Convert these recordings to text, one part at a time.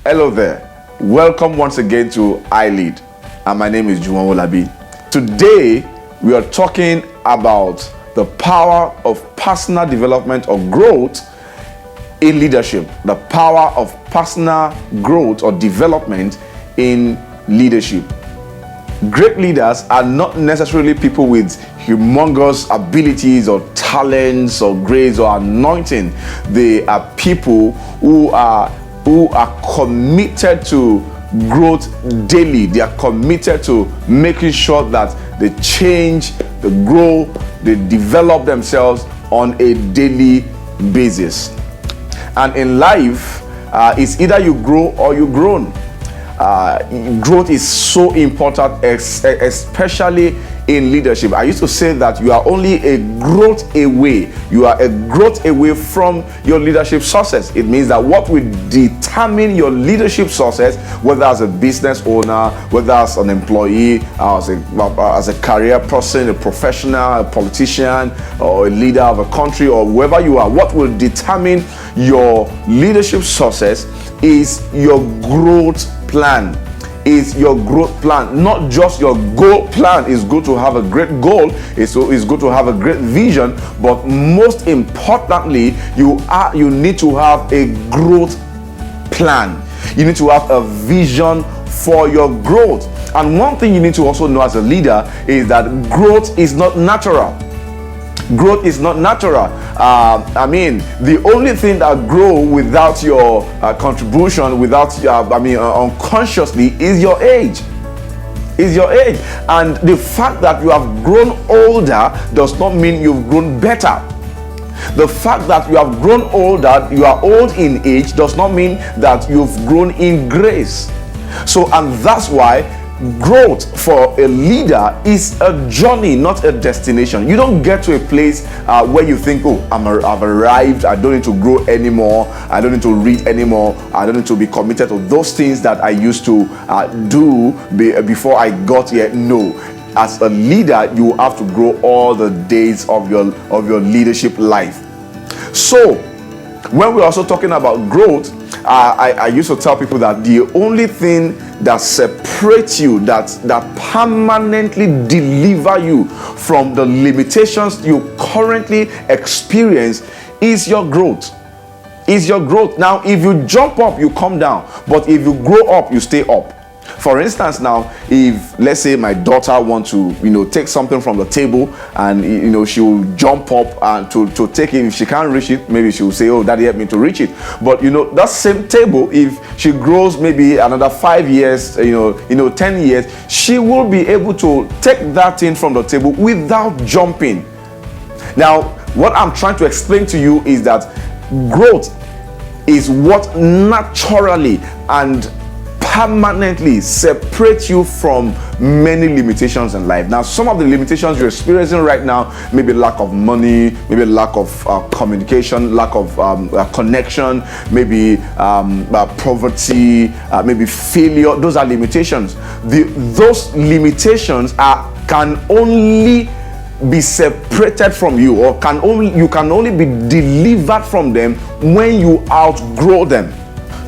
Hello there. Welcome once again to Ilead. And my name is Juwon Olabi. Today, we are talking about the power of personal development or growth in leadership. The power of personal growth or development in leadership. Great leaders are not necessarily people with humongous abilities or talents or grace or anointing. They are people who are committed to growth daily. They are committed to making sure that they change, they grow, they develop themselves on a daily basis. And in life, it's either you grow or you grown. Growth is so important, especially in leadership. I used to say that you are only a growth away. You are a growth away from your leadership success. It means that what will determine your leadership success, whether as a business owner, whether as an employee, as a career person, a professional, a politician, or a leader of a country, or wherever you are, what will determine your leadership success is your growth plan. Is your growth plan, not just your goal plan. It's good to have a great goal, it's good to have a great vision, but most importantly, you need to have a growth plan. You need to have a vision for your growth. And one thing you need to also know as a leader is that growth is not natural. Growth is not natural. The only thing that grow without your contribution, without unconsciously, is your age. Is your age. And the fact that you have grown older does not mean you've grown better. The fact that you have grown older, you are old in age, does not mean that you've grown in grace. So, and that's why growth for a leader is a journey, not a destination. You don't get to a place where you think, oh, I've arrived, I don't need to grow anymore, I don't need to read anymore, I don't need to be committed to those things that I used to do before I got here. No. As a leader, you have to grow all the days of your leadership life. So when we're also talking about growth, I used to tell people that the only thing that separates you, that permanently deliver you from the limitations you currently experience, is your growth. Is your growth. Now, if you jump up, you come down. But if you grow up, you stay up. For instance, now, if let's say my daughter wants to, take something from the table, and she will jump up and to take it. If she can't reach it, maybe she will say, "Oh, Daddy, help me to reach it." But that same table, if she grows maybe another 5 years, 10 years, she will be able to take that thing from the table without jumping. Now, what I'm trying to explain to you is that growth is what naturally and permanently separate you from many limitations in life. Now, some of the limitations you're experiencing right now, maybe lack of money, maybe lack of communication, lack of connection, maybe poverty, maybe failure. Those are limitations. Those limitations can only be separated from you, or you can only be delivered from them when you outgrow them.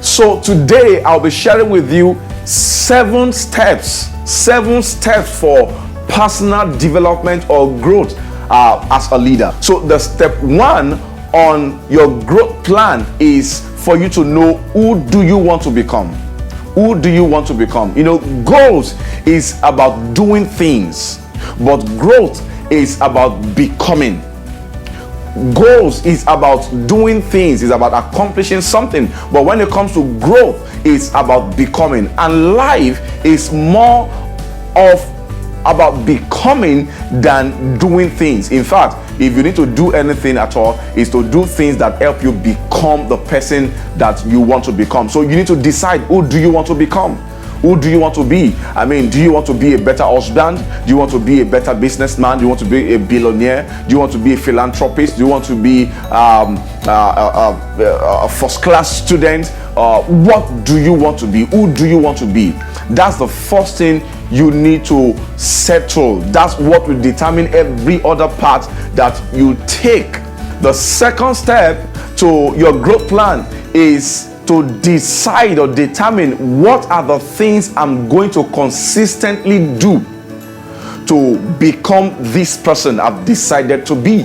So today I'll be sharing with you 7 steps for personal development or growth as a leader. So the step 1 on your growth plan is for you to know, who do you want to become? Who do you want to become? Goals is about doing things, but growth is about becoming. Goals is about doing things, is about accomplishing something, but when it comes to growth, it's about becoming. And life is more about becoming than doing things. In fact, if you need to do anything at all, is to do things that help you become the person that you want to become. So you need to decide, who do you want to become? Who do you want to be? Do you want to be a better husband? Do you want to be a better businessman? Do you want to be a billionaire? Do you want to be a philanthropist? Do you want to be a first-class student? What do you want to be? Who do you want to be? That's the first thing you need to settle. That's what will determine every other part that you take. The second step to your growth plan is to decide or determine what are the things I'm going to consistently do to become this person I've decided to be.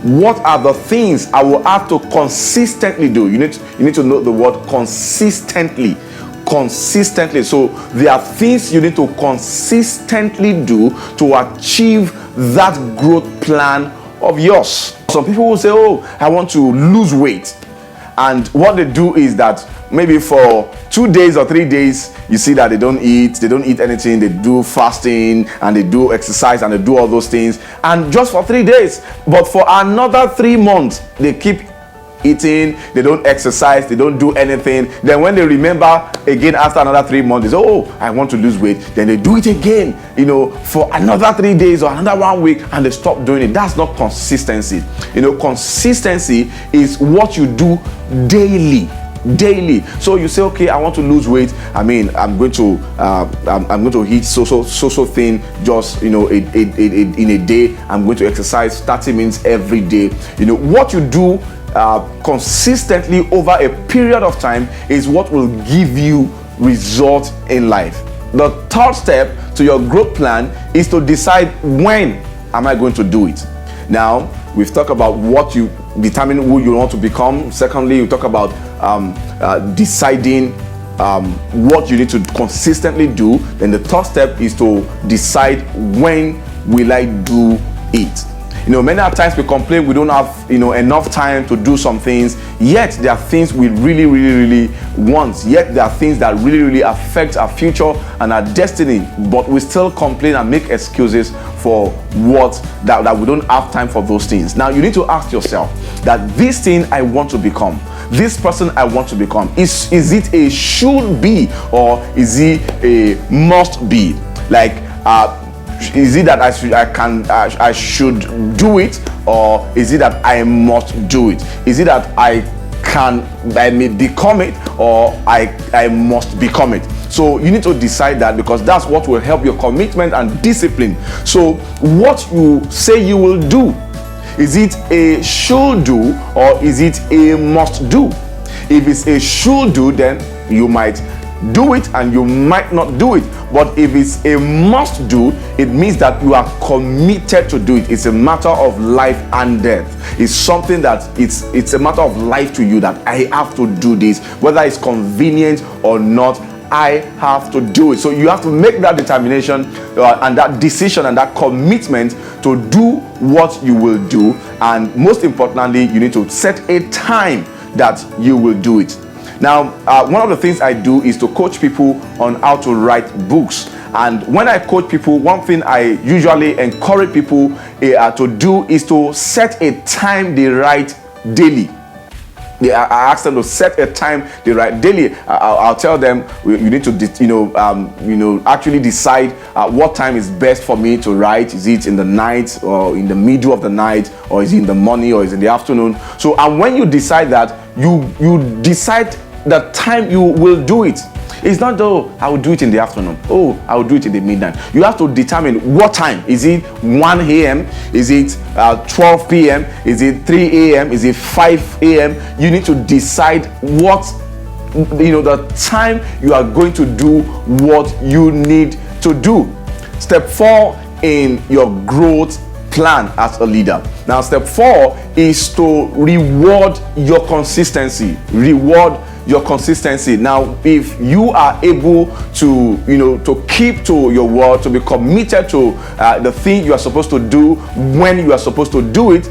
What are the things I will have to consistently do? You need to know the word consistently. Consistently. So there are things you need to consistently do to achieve that growth plan of yours. Some people will say, oh, I want to lose weight. And what they do is that maybe for 2 days or 3 days, you see that they don't eat anything, they do fasting and they do exercise and they do all those things, and just for 3 days. But for another 3 months, they keep eating, they don't exercise, they don't do anything. Then when they remember again after another 3 months, they say, oh, I want to lose weight. Then they do it again, for another 3 days or another 1 week, and they stop doing it. That's not consistency. Consistency is what you do daily. So you say, okay, I want to lose weight. I'm going to eat so thin just in a day. I'm going to exercise 30 minutes every day. What you do consistently over a period of time is what will give you results in life. The third step to your growth plan is to decide, when am I going to do it? Now, we've talked about what you determine who you want to become. Secondly, we talk about deciding what you need to consistently do. Then the third step is to decide, when will I do it? Many times we complain we don't have enough time to do some things, yet there are things we really want, yet there are things that really affect our future and our destiny, but we still complain and make excuses for that we don't have time for those things. Now you need to ask yourself that this thing I want to become, this person I want to become, is it a should be or is it a must be? Is it that I should do it, or is it that I must do it? Is it that I may become it, or I must become it? So you need to decide that, because that's what will help your commitment and discipline. So what you say you will do, is it a should do or is it a must do? If it's a should do, then you might do it and you might not do it. But if it's a must do, it means that you are committed to do it. It's a matter of life and death. It's something that it's a matter of life to you, that I have to do this, whether it's convenient or not. I have to do it. So you have to make that determination and that decision and that commitment to do what you will do. And most importantly, you need to set a time that you will do it. Now, one of the things I do is to coach people on how to write books. And when I coach people, one thing I usually encourage people to do is to set a time they write daily. I ask them to set a time they write daily. I'll tell them, you need to actually decide what time is best for me to write. Is it in the night or in the middle of the night, or is it in the morning, or is it in the afternoon? So, and when you decide that, you decide the time you will do it. It's not, oh, I will do it in the afternoon. Oh, I will do it in the midnight. You have to determine what time. Is it 1 a.m.? Is it 12 p.m.? Is it 3 a.m.? Is it 5 a.m.? You need to decide what, the time you are going to do what you need to do. Step 4 in your growth plan as a leader. Now, step 4 is to reward your consistency. Reward your consistency. Now, if you are able to to keep to your word, to be committed to the thing you are supposed to do when you are supposed to do it,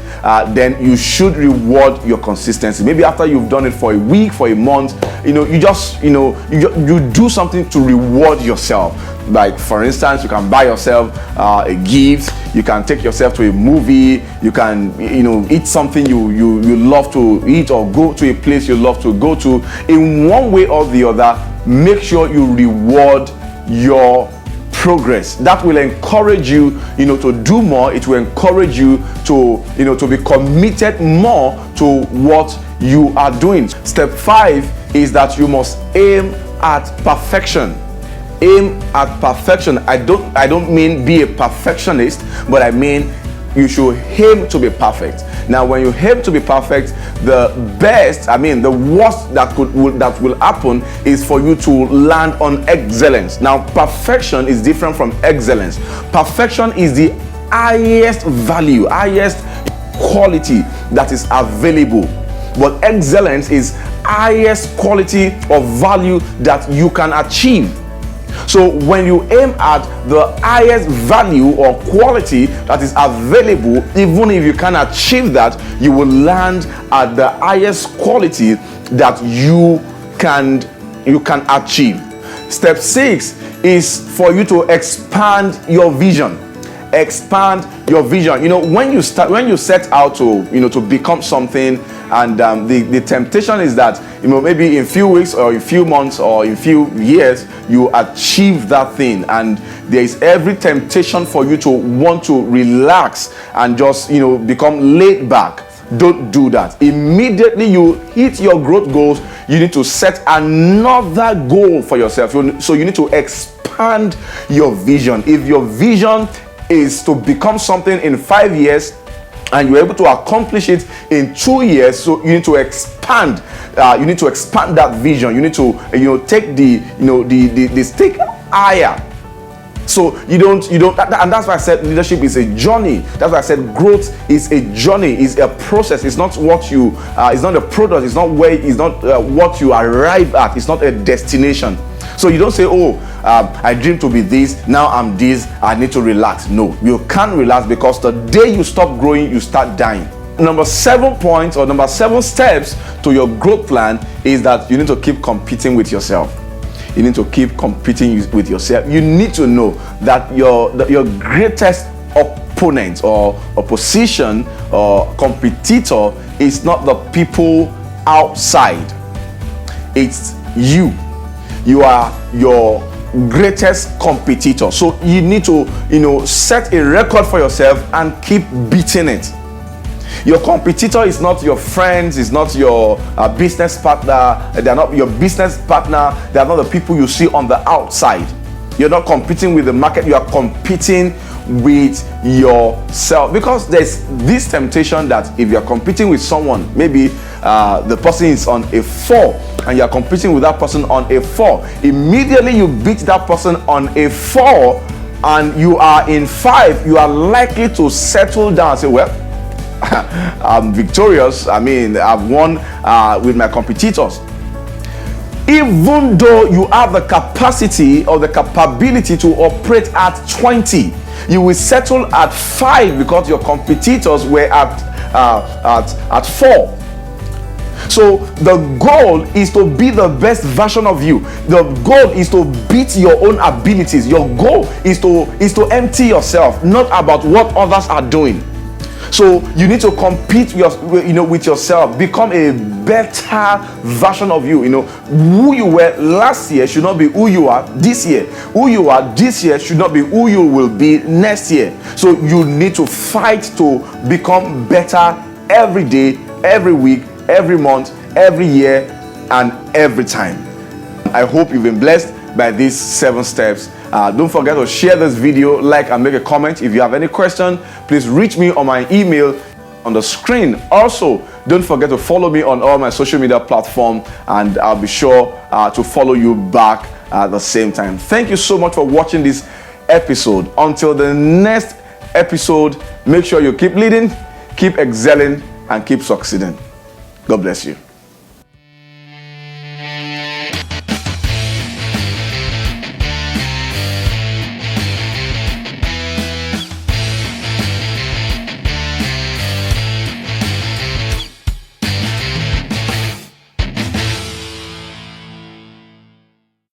then you should reward your consistency. Maybe after you've done it for a week, for a month, you just you do something to reward yourself. Like, for instance, you can buy yourself a gift, you can take yourself to a movie, you can eat something you love to eat, or go to a place you love to go to. In one way or the other, make sure you reward your progress. That will encourage you to do more. It will encourage you to be committed more to what you are doing. Step 5 is that you must aim at perfection. Aim at perfection. I don't mean be a perfectionist, but I mean you should aim to be perfect. Now, when you aim to be perfect, the worst that will happen is for you to land on excellence. Now, perfection is different from excellence. Perfection is the highest value, highest quality that is available, but excellence is highest quality of value that you can achieve. So when you aim at the highest value or quality that is available, even if you can achieve that, you will land at the highest quality that you can achieve. Step 6 is for you to expand your vision. Expand your vision. When you set out to become something, and the temptation is that maybe in few weeks or in few months or in few years you achieve that thing, and there is every temptation for you to want to relax and just become laid back. Don't do that. Immediately you hit your growth goals, you need to set another goal for yourself. So you need to expand your vision. If your vision is to become something in 5 years and you're able to accomplish it in 2 years, so you need to expand. You need to expand that vision. You need to take the stake higher. So you don't, and that's why I said leadership is a journey. That's why I said growth is a journey, is a process. It's not what you, it's not a product. It's not what you arrive at. It's not a destination. So you don't say, I dream to be this, now I'm this, I need to relax. No, you can't relax, because the day you stop growing, you start dying. Number 7 points, or number 7 steps to your growth plan is that you need to keep competing with yourself. You need to keep competing with yourself. You need to know that your greatest opponent or opposition or competitor is not the people outside. It's you. You are your greatest competitor. So you need to set a record for yourself and keep beating it. Your competitor is not your friends, is not your business partner. They're not your business partner. They're not the people you see on the outside. You're not competing with the market. You are competing with yourself, because there's this temptation that if you're competing with someone, maybe the person is on a 4 and you're competing with that person on a 4, immediately you beat that person on a 4 and you are in 5, you are likely to settle down and say, well, I'm victorious. I've won with my competitors. Even though you have the capacity or the capability to operate at 20, you will settle at 5 because your competitors were at 4. So the goal is to be the best version of you. The goal is to beat your own abilities. Your goal is to empty yourself, not about what others are doing. So you need to compete with yourself. Become a better version of you. Who you were last year should not be who you are this year. Who you are this year should not be who you will be next year. So you need to fight to become better every day, every week, every month, every year, and every time. I hope you've been blessed by these 7 steps. Don't forget to share this video, like, and make a comment. If you have any question, please reach me on my email on the screen. Also, don't forget to follow me on all my social media platforms, and I'll be sure to follow you back at the same time. Thank you so much for watching this episode. Until the next episode, make sure you keep leading, keep excelling, and keep succeeding. God bless you.